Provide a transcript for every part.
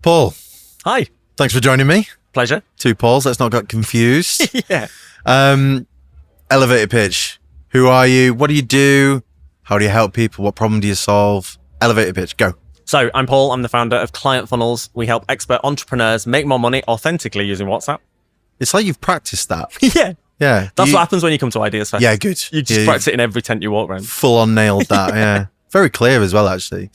Paul, Hi. thanks for joining me. Pleasure. Two Pauls, let's not get confused. Yeah. Elevator pitch. Who are you? What do you do? How do you help people? What problem do you solve? Elevator pitch, go. So I'm Paul. I'm the founder of Client Funnels. We help expert entrepreneurs make more money authentically using WhatsApp. It's like you've practiced that. Yeah. Yeah. That's what happens when you come to Ideas Fest. Yeah, good. You just practice it in every tent you walk around. Full on nailed that, yeah. Very clear as well, actually.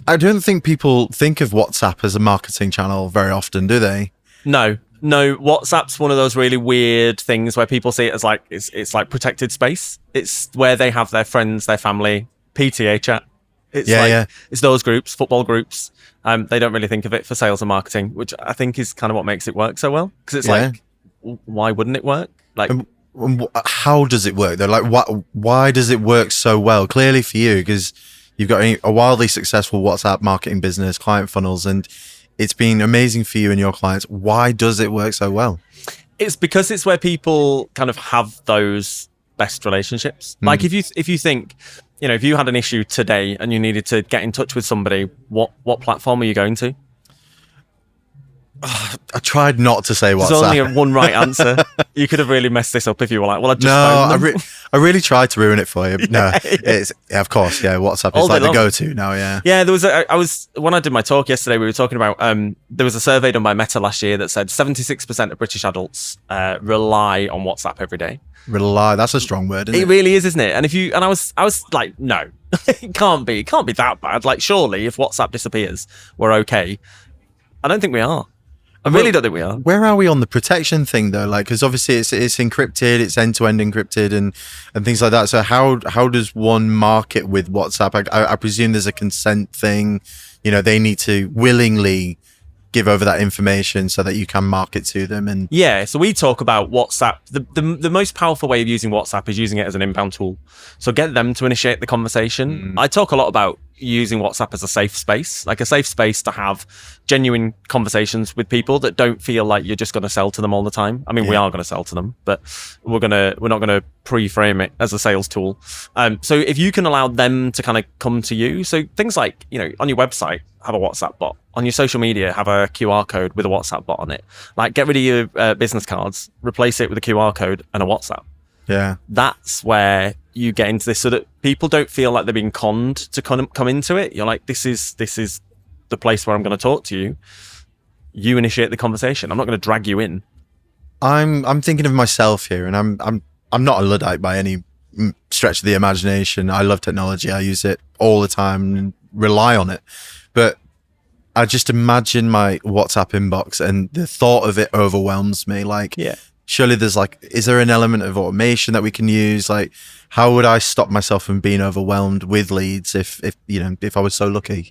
I don't think people think of WhatsApp as a marketing channel very often, do they? No. WhatsApp's one of those really weird things where people see it as like, it's like protected space. It's where they have their friends, their family, PTA chat. It's those groups, football groups. They don't really think of it for sales and marketing, which I think is kind of what makes it work so well. Because it's like, why wouldn't it work? Like, how does it work though? Like, why does it work so well? Clearly for you, because you've got a wildly successful WhatsApp marketing business, Client Funnels, and it's been amazing for you and your clients. Why does it work so well? It's because it's where people kind of have those best relationships. Like if you think, if you had an issue today and you needed to get in touch with somebody, what platform are you going to? I tried not to say WhatsApp. There's only one right answer. You could have really messed this up if you were like, well, I just phoned them. I really tried to ruin it for you. No, it's of course, WhatsApp is like the go-to now, Yeah, there was when I did my talk yesterday, we were talking about, there was a survey done by Meta last year that said 76% of British adults rely on WhatsApp every day. Rely, that's a strong word, isn't it? It really is, isn't it? And I was like, no, it can't be that bad. Like, surely if WhatsApp disappears, we're okay. I don't think we are. I really don't think we are. Where are we on the protection thing though? Like, because obviously it's encrypted, it's end-to-end encrypted and things like that. So how does one market with WhatsApp? I presume there's a consent thing. They need to willingly give over that information so that you can market to them. And so we talk about WhatsApp. The most powerful way of using WhatsApp is using it as an inbound tool. So get them to initiate the conversation. I talk a lot about using WhatsApp as a safe space, like a safe space to have genuine conversations with people that don't feel like you're just going to sell to them all the time. I mean, we are going to sell to them, but we're not going to pre-frame it as a sales tool. So if you can allow them to kind of come to you, so things like, on your website, have a WhatsApp bot. On your social media, have a QR code with a WhatsApp bot on it. Like, get rid of your business cards, replace it with a QR code and a WhatsApp. Yeah. That's where you get into this, so that people don't feel like they're being conned to come into it. You're like, this is the place where I'm going to talk to you. You initiate the conversation. I'm not going to drag you in. I'm thinking of myself here, and I'm not a Luddite by any stretch of the imagination. I love technology. I use it all the time and rely on it. But I just imagine my WhatsApp inbox, and the thought of it overwhelms me. Like, surely there's is there an element of automation that we can use? Like, how would I stop myself from being overwhelmed with leads if I was so lucky,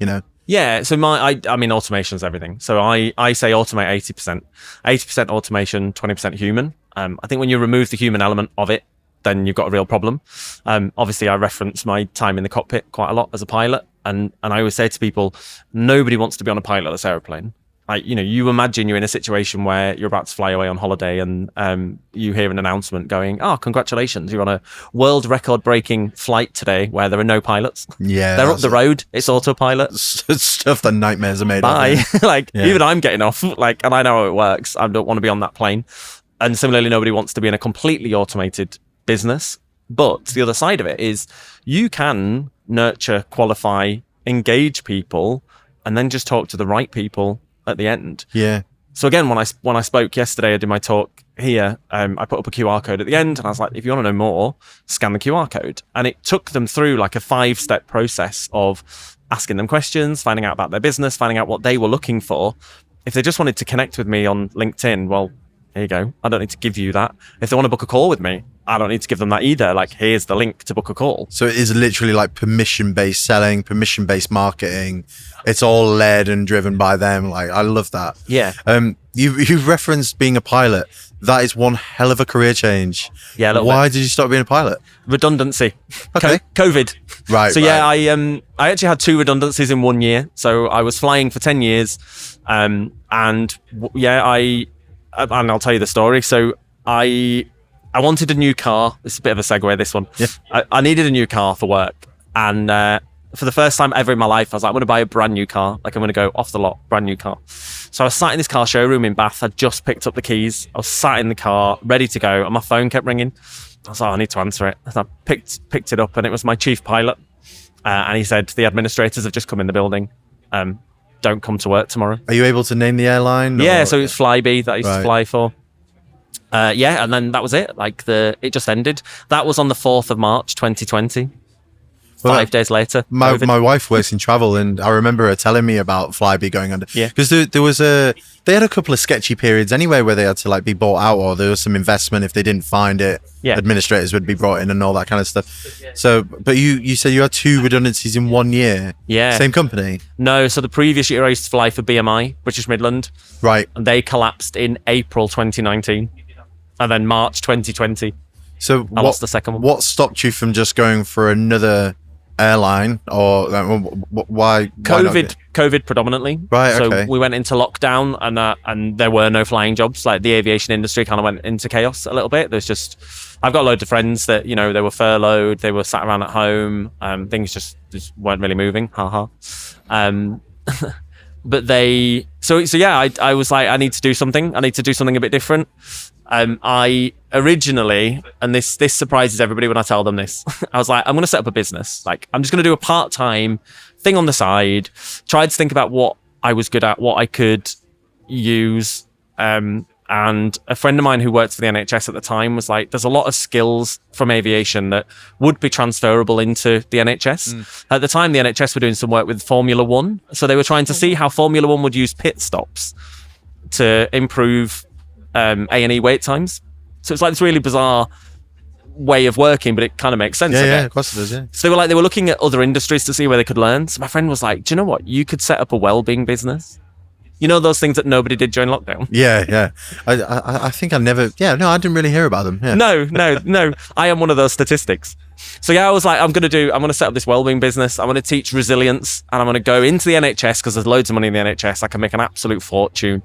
Yeah, so I mean, automation is everything. So I say automate 80% automation, 20% human. I think when you remove the human element of it, then you've got a real problem. Obviously, I reference my time in the cockpit quite a lot as a pilot. And I always say to people, nobody wants to be on a pilotless aeroplane. Like, you imagine you're in a situation where you're about to fly away on holiday and you hear an announcement going, congratulations, you're on a world record breaking flight today where there are no pilots. Yeah. They're up the road. It's autopilot. Stuff that nightmares are made of. Even I'm getting off, and I know how it works. I don't want to be on that plane. And similarly, nobody wants to be in a completely automated business. But the other side of it is you can nurture, qualify, engage people, and then just talk to the right people at the end. Yeah. So again, when I spoke yesterday, I did my talk here. I put up a QR code at the end, and I was like, if you want to know more, scan the QR code. And it took them through like a 5-step process of asking them questions, finding out about their business, finding out what they were looking for. If they just wanted to connect with me on LinkedIn, well, here you go. I don't need to give you that. If they want to book a call with me, I don't need to give them that either. Like, here's the link to book a call. So it is literally like permission-based selling, permission-based marketing. It's all led and driven by them. Like, I love that. Yeah. You've referenced being a pilot. That is one hell of a career change. Yeah. Why did you stop being a pilot? Redundancy. Okay. COVID. Right. So I actually had 2 redundancies in 1 year. So I was flying for 10 years. And I'll tell you the story. So I wanted a new car. It's a bit of a segue, this one. Yeah. I needed a new car for work. And for the first time ever in my life, I was like, I'm going to buy a brand new car. Like, I'm going to go off the lot, brand new car. So I was sat in this car showroom in Bath. I'd just picked up the keys. I was sat in the car, ready to go, and my phone kept ringing. I was like, I need to answer it. So I picked it up, and it was my chief pilot. And he said, the administrators have just come in the building. Don't come to work tomorrow. Are you able to name the airline? Yeah, or? so it was Flybe that I used to fly for. Yeah, and then that was it. Like, it just ended. That was on the 4th of March, 2020. Well, 5 days later. My wife works in travel, and I remember her telling me about Flybe going under. Yeah. Because they had a couple of sketchy periods anyway where they had to like be bought out, or there was some investment. If they didn't find it, administrators would be brought in and all that kind of stuff. So, but you said you had 2 redundancies in 1 year. Yeah. Same company? No, so the previous year I used to fly for BMI, British Midland. Right. And they collapsed in April 2019. And then March 2020. So I lost the second one. What stopped you from just going for another airline, or why? COVID predominantly. Right. So okay. we went into lockdown, and there were no flying jobs. Like, the aviation industry kind of went into chaos a little bit. I've got loads of friends that, you know, they were furloughed, they were sat around at home, things just weren't really moving. But I was like, I need to do something. I need to do something a bit different. I originally, and this surprises everybody when I tell them this, I was like, I'm going to set up a business. Like, I'm just going to do a part-time thing on the side. Tried to think about what I was good at, what I could use. And a friend of mine who worked for the NHS at the time was like, there's a lot of skills from aviation that would be transferable into the NHS. At the time, the NHS were doing some work with Formula One. So they were trying to see how Formula One would use pit stops to improve A&E wait times. So it's like this really bizarre way of working, but it kind of makes sense. Yeah, of course it does, yeah. So they were looking at other industries to see where they could learn. So my friend was like, do you know what? You could set up a wellbeing business. You know, those things that nobody did during lockdown? Yeah. I think I never... Yeah, no, I didn't really hear about them. Yeah. No. I am one of those statistics. So yeah, I was like, I'm going to set up this wellbeing business. I'm going to teach resilience, and I'm going to go into the NHS because there's loads of money in the NHS. I can make an absolute fortune.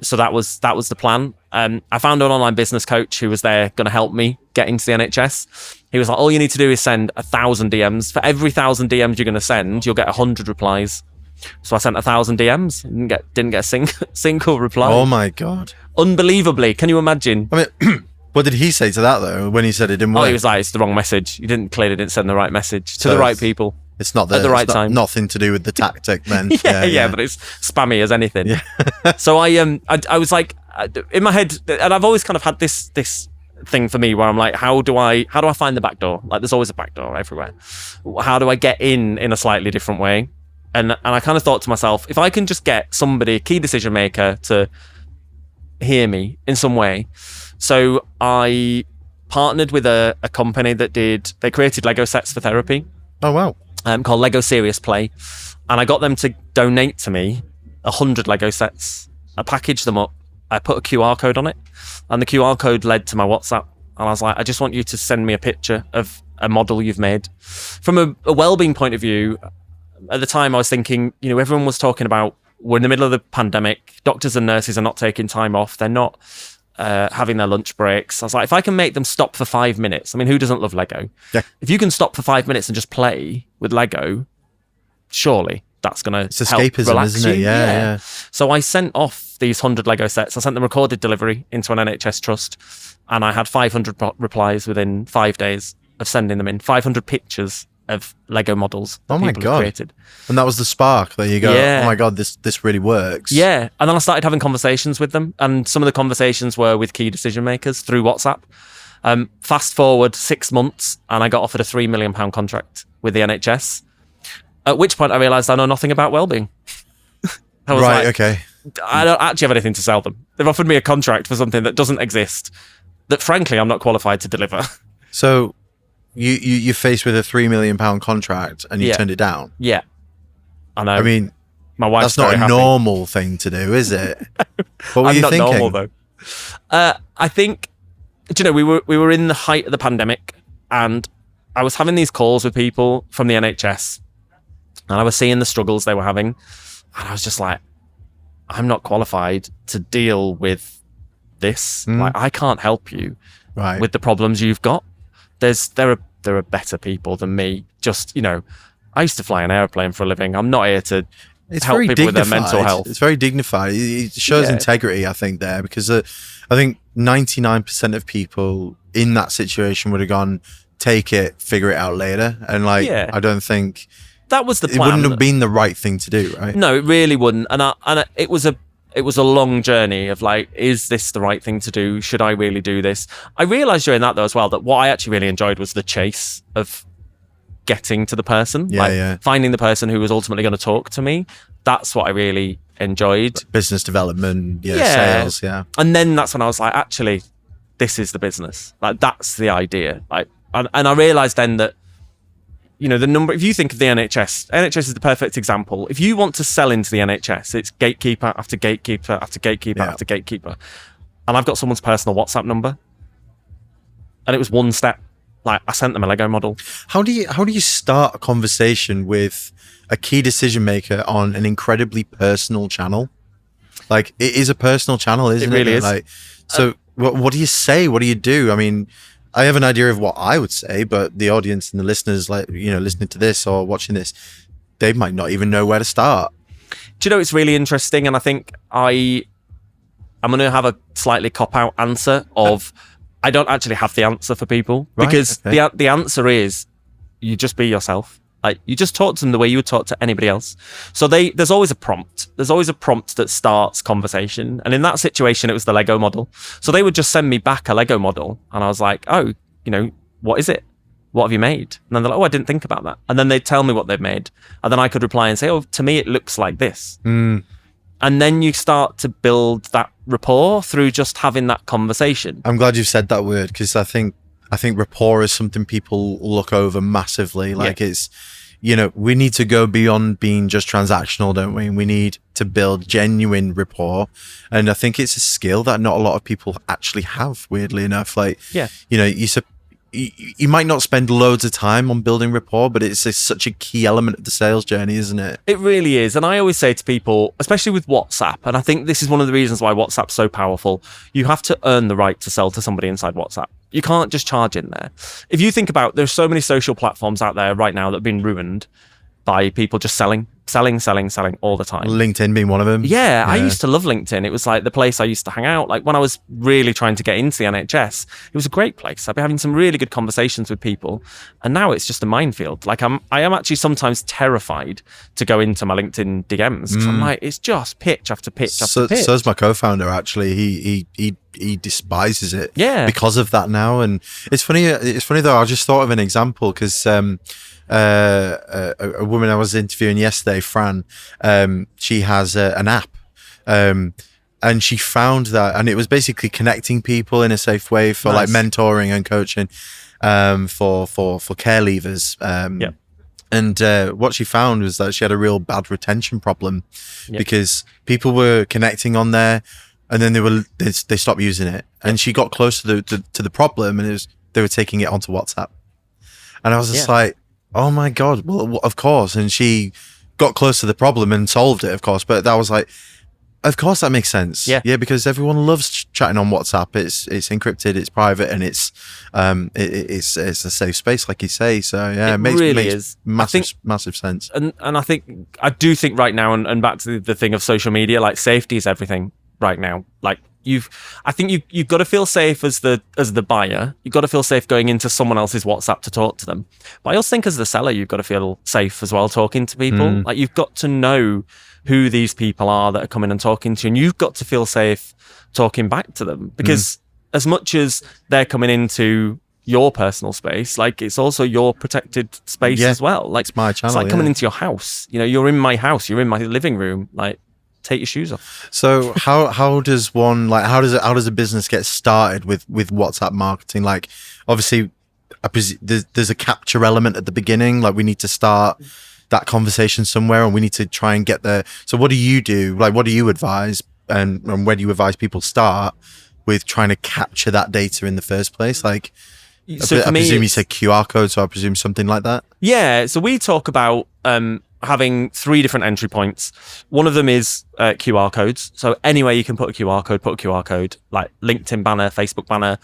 So that was the plan. I found an online business coach who was there going to help me get into the NHS. He was like, all you need to do is send 1,000 DMs. For every 1,000 DMs you're going to send, you'll get 100 replies. So I sent 1,000 DMs, didn't get a single reply. Oh my God. Unbelievably. Can you imagine? I mean, what did he say to that though, when he said it didn't work? Oh, he was like, it's the wrong message. You didn't send the right message to the right people. It's not at the right time. Nothing to do with the tactic then. yeah, but it's spammy as anything. Yeah. So I was like, in my head, and I've always kind of had this thing for me where I'm like, how do I find the back door? Like, there's always a back door everywhere. How do I get in a slightly different way? And I kind of thought to myself, if I can just get somebody, a key decision maker, to hear me in some way. So I partnered with a company they created Lego sets for therapy. Oh, wow. Called Lego Serious Play. And I got them to donate to me 100 Lego sets. I packaged them up. I put a QR code on it. And the QR code led to my WhatsApp. And I was like, I just want you to send me a picture of a model you've made. From a well-being point of view, at the time I was thinking, you know, everyone was talking about, we're in the middle of the pandemic. Doctors and nurses are not taking time off. They're not having their lunch breaks. I was like, if I can make them stop for 5 minutes, I mean, who doesn't love Lego? Yeah. If you can stop for 5 minutes and just play with Lego, surely that's going to help escapism, relax isn't it? you. Yeah. So I sent off these 100 Lego sets. I sent them recorded delivery into an NHS trust, and I had 500 replies within 5 days of sending them in. 500 pictures of Lego models that people have created. And that was the spark that you go, yeah. Oh my God, this really works. Yeah. And then I started having conversations with them, and some of the conversations were with key decision makers through WhatsApp. Fast forward 6 months, and I got offered a £3 million contract with the NHS, at which point I realised I know nothing about wellbeing. I was right, like, okay. I don't actually have anything to sell them. They've offered me a contract for something that doesn't exist, that frankly I'm not qualified to deliver. So you're faced with a £3 million contract and you turned it down? Yeah. I know. I mean, my wife's that's not a happy. normal thing to do, is it? What were you thinking? I'm not normal though. I think, do you know, we were in the height of the pandemic, and I was having these calls with people from the NHS, and I was seeing the struggles they were having, and I was just like, I'm not qualified to deal with this. Like, I can't help you with the problems you've got. There are better people than me. Just, you know, I used to fly an airplane for a living. I'm not here to It's help very people with their dignified. mental health. It's very dignified. It shows Yeah. integrity, I think, there, because I think 99% of people in that situation would have gone, take it, figure it out later. And like, Yeah. I don't think That was the it plan. wouldn't have been the right thing to do, right? No, it really wouldn't. It was a long journey of like, is this the right thing to do? Should I really do this? I realized during that though as well that what I actually really enjoyed was the chase of getting to the person, finding the person who was ultimately going to talk to me. That's what I really enjoyed. Business development, sales, And then that's when I was like, actually, this is the business. Like, that's the idea. Like, and I realized then that, you know, the number, if you think of the NHS is the perfect example. If you want to sell into the NHS, it's gatekeeper after gatekeeper after gatekeeper after gatekeeper. And I've got someone's personal WhatsApp number. And it was one step. Like, I sent them a Lego model. How do you start a conversation with a key decision maker on an incredibly personal channel? Like, it is a personal channel, isn't it? It really is. Like, so what do you say? What do you do? I mean, I have an idea of what I would say, but the audience and the listeners, like, you know, listening to this or watching this, they might not even know where to start. Do you know, it's really interesting, and I think I'm going to have a slightly cop-out answer of I don't actually have the answer for people, because the answer is you just be yourself. Like, you just talk to them the way you would talk to anybody else. So there's always a prompt. There's always a prompt that starts conversation. And in that situation, it was the Lego model. So they would just send me back a Lego model. And I was like, oh, you know, what is it? What have you made? And then they're like, oh, I didn't think about that. And then they'd tell me what they've made. And then I could reply and say, oh, to me, it looks like this. Mm. And then you start to build that rapport through just having that conversation. I'm glad you've said that word, because I think rapport is something people look over massively. Like, it's, you know, we need to go beyond being just transactional, don't we? We need to build genuine rapport. And I think it's a skill that not a lot of people actually have, weirdly enough. Like, you know, you might not spend loads of time on building rapport, but it's such a key element of the sales journey, isn't it? It really is. And I always say to people, especially with WhatsApp, and I think this is one of the reasons why WhatsApp's so powerful, you have to earn the right to sell to somebody inside WhatsApp. You can't just charge in there. If you think about, there's so many social platforms out there right now that have been ruined by people just selling all the time. LinkedIn being one of them. Yeah, I used to love LinkedIn. It was like the place I used to hang out. Like, when I was really trying to get into the NHS, it was a great place. I'd be having some really good conversations with people. And now it's just a minefield. Like, I am actually sometimes terrified to go into my LinkedIn DMs, because I'm like, it's just pitch after pitch after pitch. So's my co-founder, actually. He despises it because of that now. And it's funny though, I just thought of an example, because a woman I was interviewing yesterday, Fran, she has an app, and she found that, and it was basically connecting people in a safe way for like mentoring and coaching, for care leavers. And what she found was that she had a real bad retention problem, because people were connecting on there, and then they stopped using it, and she got close to the problem, and they were taking it onto WhatsApp, and I was just like, oh my God, well, of course. And she got close to the problem and solved it, of course. But that was like, of course, that makes sense. Yeah, because everyone loves chatting on WhatsApp. It's encrypted, it's private, and it's a safe space, like you say. So yeah, it makes massive sense. And I do think right now, and back to the thing of social media, like, safety is everything right now. Like, you've got to feel safe as the buyer. You've got to feel safe going into someone else's WhatsApp to talk to them. But I also think as the seller, you've got to feel safe as well talking to people. Like, you've got to know who these people are that are coming and talking to you, and you've got to feel safe talking back to them, because as much as they're coming into your personal space, like, it's also your protected space as well. Like, it's my channel. It's like coming into your house. You know, you're in my house, you're in my living room. Like, take your shoes off. So how does a business get started with WhatsApp marketing? Like, obviously, there's a capture element at the beginning. Like, we need to start that conversation somewhere, and we need to try and get there. So what do you do? Like, what do you advise, and where do you advise people start with trying to capture that data in the first place? Like, so I presume you said QR code, so I presume something like that. Yeah. So we talk about having 3 different entry points. One of them is QR codes. So anywhere you can put a QR code, put a QR code, like LinkedIn banner, Facebook banner,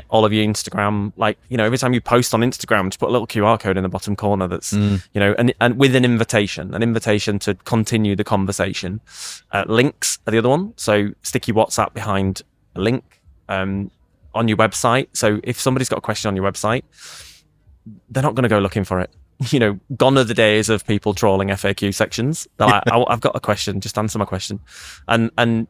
all of your Instagram. Like, every time you post on Instagram, just put a little QR code in the bottom corner that's, and with an invitation to continue the conversation. Links are the other one. So stick your WhatsApp behind a link on your website. So if somebody's got a question on your website, they're not going to go looking for it. Gone are the days of people trawling FAQ sections. They're like, I've got a question, just answer my question. And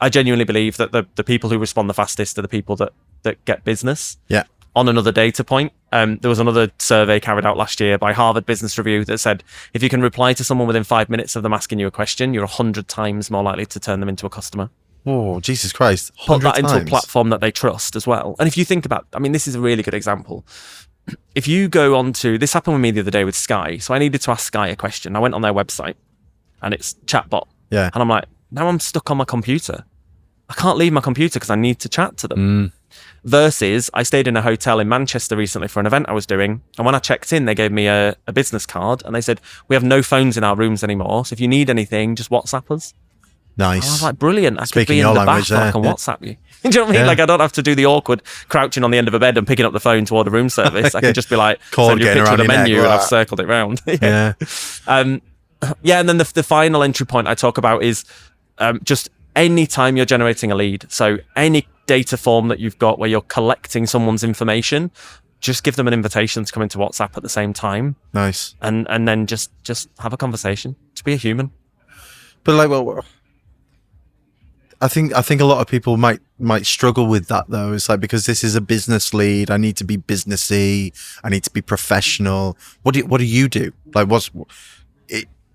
I genuinely believe that the people who respond the fastest are the people that get business. Yeah. On another data point, there was another survey carried out last year by Harvard Business Review that said, if you can reply to someone within 5 minutes of them asking you a question, you're 100 times more likely to turn them into a customer. Oh, Jesus Christ. Put that into times. a platform that they trust as well. And if you think about, this is a really good example. If you go on to, this happened with me the other day with Sky. So I needed to ask Sky a question. I went on their website and it's chatbot. Yeah. And I'm like, now I'm stuck on my computer. I can't leave my computer because I need to chat to them. Versus I stayed in a hotel in Manchester recently for an event I was doing. And when I checked in, they gave me a business card and they said, we have no phones in our rooms anymore. So if you need anything, just WhatsApp us. Nice. And I was like, brilliant. I Speaking could be in your the language bath and I there, can yeah. WhatsApp you. Do you know what I mean? Yeah. Like, I don't have to do the awkward crouching on the end of a bed and picking up the phone to order room service. I can just be like, Cord send you a getting picture of the around your menu neck, and I've right. circled it round. Yeah. And then the final entry point I talk about is just any time you're generating a lead. So any data form that you've got where you're collecting someone's information, just give them an invitation to come into WhatsApp at the same time. Nice. And then just have a conversation. Just be a human. But like, well, I think a lot of people might struggle with that though. It's like, because this is a business lead, I need to be businessy, I need to be professional. What do you do? Like,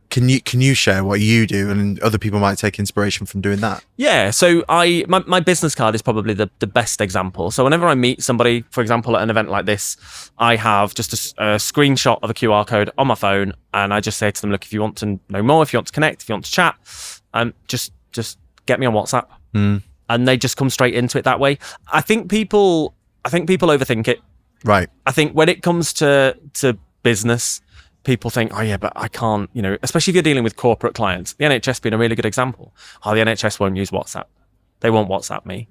can you share what you do, and other people might take inspiration from doing that? Yeah, so my business card is probably the best example. So whenever I meet somebody, for example, at an event like this, I have just a screenshot of a QR code on my phone, and I just say to them, look, if you want to know more, if you want to connect, if you want to chat, just get me on WhatsApp. And they just come straight into it that way. I think people overthink it. Right. I think when it comes to business, people think, oh yeah, but I can't, especially if you're dealing with corporate clients. The NHS being a really good example. Oh, the NHS won't use WhatsApp. They won't WhatsApp me.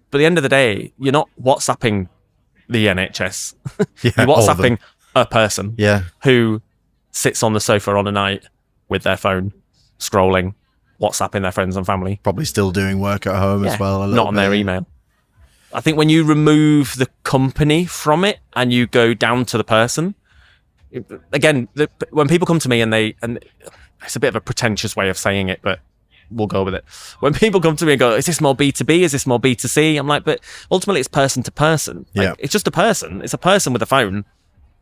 But at the end of the day, you're not WhatsApping the NHS. Yeah, You're WhatsApping a person who sits on the sofa on a night with their phone, scrolling, WhatsApping their friends and family. Probably still doing work at home as well. Not on their email. I think when you remove the company from it and you go down to the person, again, when people come to me and it's a bit of a pretentious way of saying it, but we'll go with it. When people come to me and go, is this more B2B? Is this more B2C? I'm like, but ultimately it's person to person. Like, it's just a person. It's a person with a phone.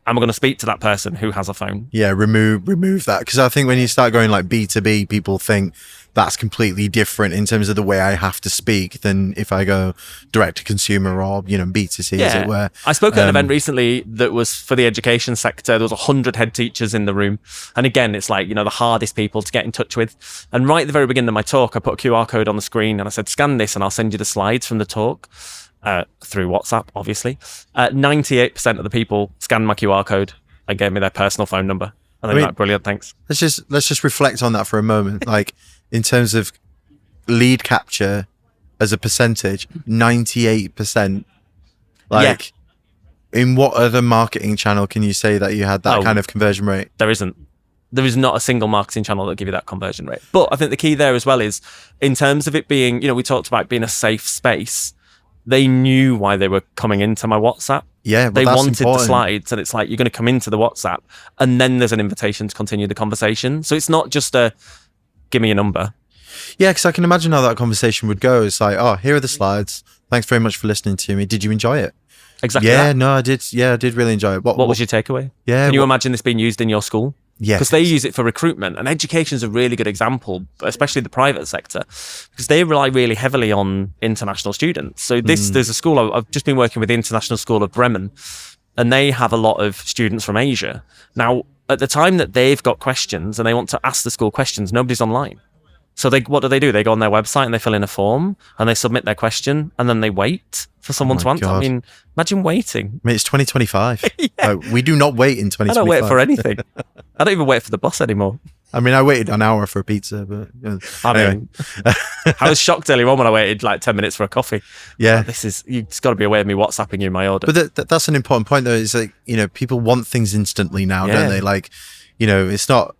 And we're going to speak to that person who has a phone. Yeah, remove that. Because I think when you start going like B2B, people think that's completely different in terms of the way I have to speak than if I go direct to consumer or, B2C, as it were. I spoke at an event recently that was for the education sector. There was 100 head teachers in the room. And again, it's like, the hardest people to get in touch with. And right at the very beginning of my talk, I put a QR code on the screen and I said, scan this and I'll send you the slides from the talk. Through WhatsApp, obviously. 98% of the people scanned my QR code and gave me their personal phone number. And they were like, brilliant, thanks. Let's just reflect on that for a moment. Like, in terms of lead capture as a percentage, 98%. Like, in what other marketing channel can you say that you had that kind of conversion rate? There isn't. There is not a single marketing channel that give you that conversion rate. But I think the key there as well is, in terms of it being, we talked about being a safe space. They knew why they were coming into my WhatsApp. Yeah, they wanted important. the slides, and it's like, you're going to come into the WhatsApp, and then there's an invitation to continue the conversation. So it's not just give me a number. Yeah, because I can imagine how that conversation would go. It's like, oh, here are the slides. Thanks very much for listening to me. Did you enjoy it? Exactly. Yeah, that. no, I did. Yeah, I did really enjoy it. What was your takeaway? Yeah. Can you imagine this being used in your school? Yeah. Because they use it for recruitment, and education is a really good example, especially the private sector, because they rely really heavily on international students. So there's a school, I've just been working with the International School of Bremen, and they have a lot of students from Asia. Now, at the time that they've got questions and they want to ask the school questions, nobody's online. So what do? They go on their website and they fill in a form and they submit their question and then they wait for someone to answer. God. I mean, imagine waiting. I mean, it's 2025. Yeah. We do not wait in 2025. I don't wait for anything. I don't even wait for the bus anymore. I mean, I waited an hour for a pizza, but I was shocked earlier on when I waited like 10 minutes for a coffee. Yeah. You've got to be aware of me WhatsApping you my order. But that's an important point, though. Is like, people want things instantly now, don't they? Like, it's not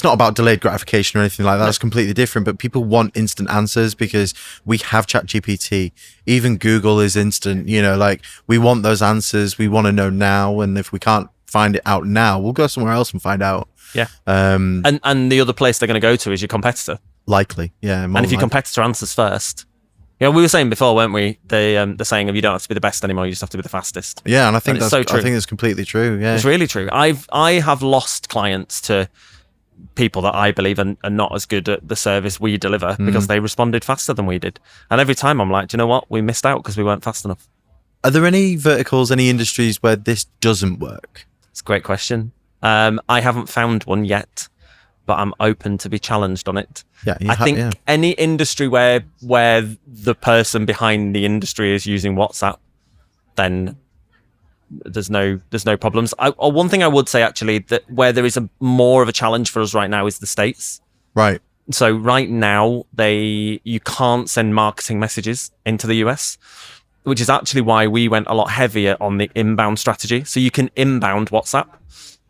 about delayed gratification or anything like that. It's completely different. But people want instant answers because we have ChatGPT. Even Google is instant. Like, we want those answers. We want to know now. And if we can't find it out now, we'll go somewhere else and find out. Yeah. And the other place they're going to go to is your competitor. Likely, yeah. And if your competitor answers first, we were saying before, weren't we? The saying of you don't have to be the best anymore, you just have to be the fastest. Yeah, and I think that's so true. I think it's completely true. Yeah, it's really true. I have lost clients to people that I believe are not as good at the service we deliver because they responded faster than we did. And every time I'm like, do you know what? We missed out because we weren't fast enough. Are there any verticals, any industries where this doesn't work? It's a great question. I haven't found one yet, but I'm open to be challenged on it. Yeah, I think any industry where the person behind the industry is using WhatsApp, then there's no problems. One thing I would say actually that where there is more of a challenge for us right now is the States. Right. So right now you can't send marketing messages into the US, which is actually why we went a lot heavier on the inbound strategy. So you can inbound WhatsApp.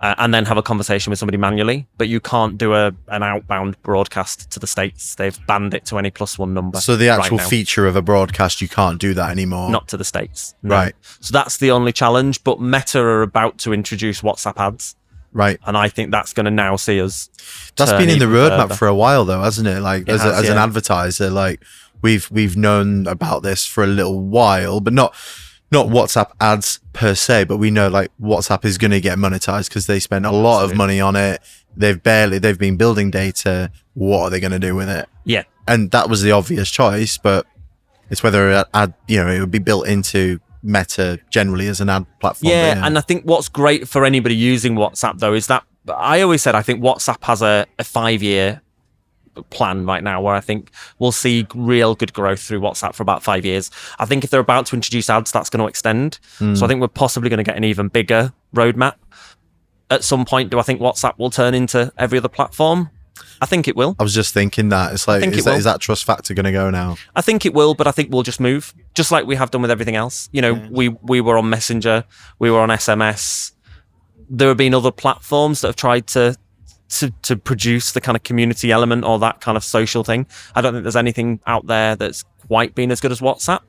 And then have a conversation with somebody manually, but you can't do an outbound broadcast to the States. They've banned it to any +1 number. So the actual feature of a broadcast, you can't do that anymore? Not to the States. No. Right. So that's the only challenge, but Meta are about to introduce WhatsApp ads. Right. And I think that's going to now see us. That's been in the roadmap for a while though, hasn't it? Like as an advertiser, like we've known about this for a little while, but not WhatsApp ads per se, but we know like WhatsApp is going to get monetized because they spend a lot of money on it. They've been building data. What are they going to do with it? Yeah. And that was the obvious choice, but it's whether it would be built into Meta generally as an ad platform. Yeah. And I think what's great for anybody using WhatsApp though, is that I always said, I think WhatsApp has a 5-year plan right now where I think we'll see real good growth through WhatsApp for about 5 years. I think if they're about to introduce ads, that's going to extend. So I think we're possibly going to get an even bigger roadmap. At some point, do I think WhatsApp will turn into every other platform? I think it will. I was just thinking that. It's like, is that trust factor going to go now? I think it will, but I think we'll just move, just like we have done with everything else. We were on Messenger, we were on SMS. There have been other platforms that have tried to produce the kind of community element or that kind of social thing. I don't think there's anything out there that's quite been as good as WhatsApp.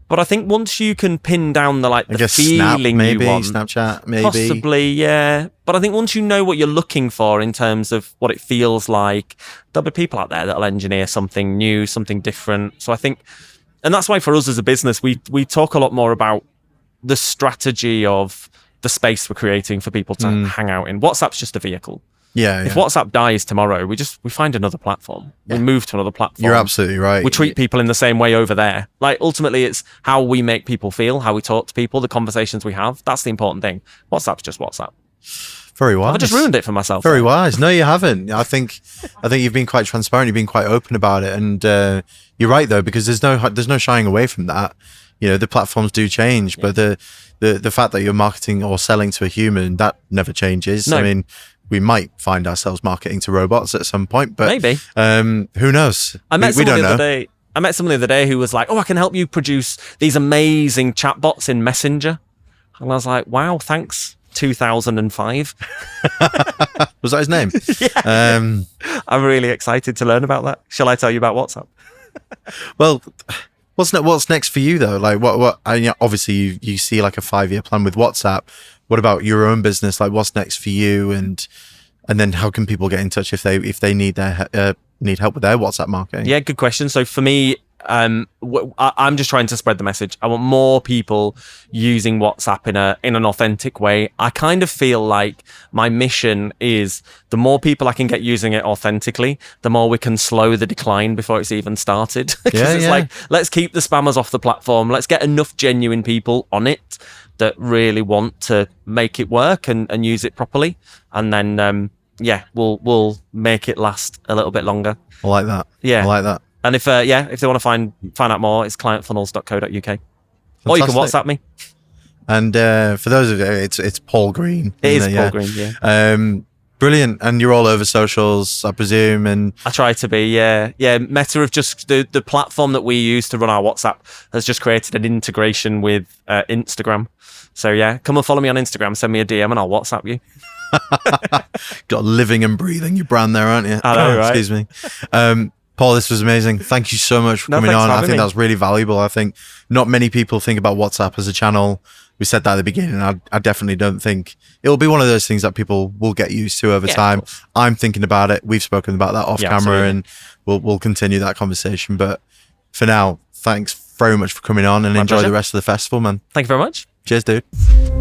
But I think once you can pin down the feeling maybe, you want, Snapchat, maybe, possibly, yeah. But I think once you know what you're looking for in terms of what it feels like, there'll be people out there that'll engineer something new, something different. So I think, and that's why for us as a business, we talk a lot more about the strategy of the space we're creating for people to hang out in. WhatsApp's just a vehicle. Yeah. If WhatsApp dies tomorrow, we find another platform. Yeah. We move to another platform. You're absolutely right. We treat people in the same way over there. Like ultimately, it's how we make people feel, how we talk to people, the conversations we have. That's the important thing. WhatsApp's just WhatsApp. Very wise. I just ruined it for myself. Very wise. No, you haven't. I think you've been quite transparent. You've been quite open about it, and you're right though, because there's no shying away from that. The platforms do change, but the fact that you're marketing or selling to a human, that never changes. No. I mean, we might find ourselves marketing to robots at some point, but maybe. Who knows? I met someone the other day who was like, "Oh, I can help you produce these amazing chatbots in Messenger," and I was like, "Wow, thanks." 2005. Was that his name? Yeah. I'm really excited to learn about that. Shall I tell you about WhatsApp? Well, what's next for you though? Like what? Obviously you see like a 5-year plan with WhatsApp. What about your own business? Like what's next for you? And then how can people get in touch if they need need help with their WhatsApp marketing? Yeah, good question. So for me, I'm just trying to spread the message. I want more people using WhatsApp in an authentic way. I kind of feel like my mission is the more people I can get using it authentically, the more we can slow the decline before it's even started. Because it's like, let's keep the spammers off the platform. Let's get enough genuine people on it that really want to make it work and use it properly. And then yeah, we'll make it last a little bit longer. I like that. Yeah. I like that. And if they want to find out more, it's clientfunnels.co.uk. Or you can WhatsApp me. And for those of you, it's Paul Green. It is Paul Green, yeah. Brilliant. And you're all over socials, I presume. And I try to be, yeah. Meta have just the platform that we use to run our WhatsApp has just created an integration with Instagram. So yeah, come and follow me on Instagram. Send me a DM and I'll WhatsApp you. got living and breathing your brand there, aren't you? I know, right? Excuse me. Paul, this was amazing. Thank you so much for coming on. I think that's really valuable. I think not many people think about WhatsApp as a channel. We said that at the beginning. I definitely don't think it'll be one of those things that people will get used to over time. I'm thinking about it. We've spoken about that off camera, and we'll continue that conversation. But for now, thanks very much for coming on, and enjoy the rest of the festival, man. Thank you very much. Cheers, dude.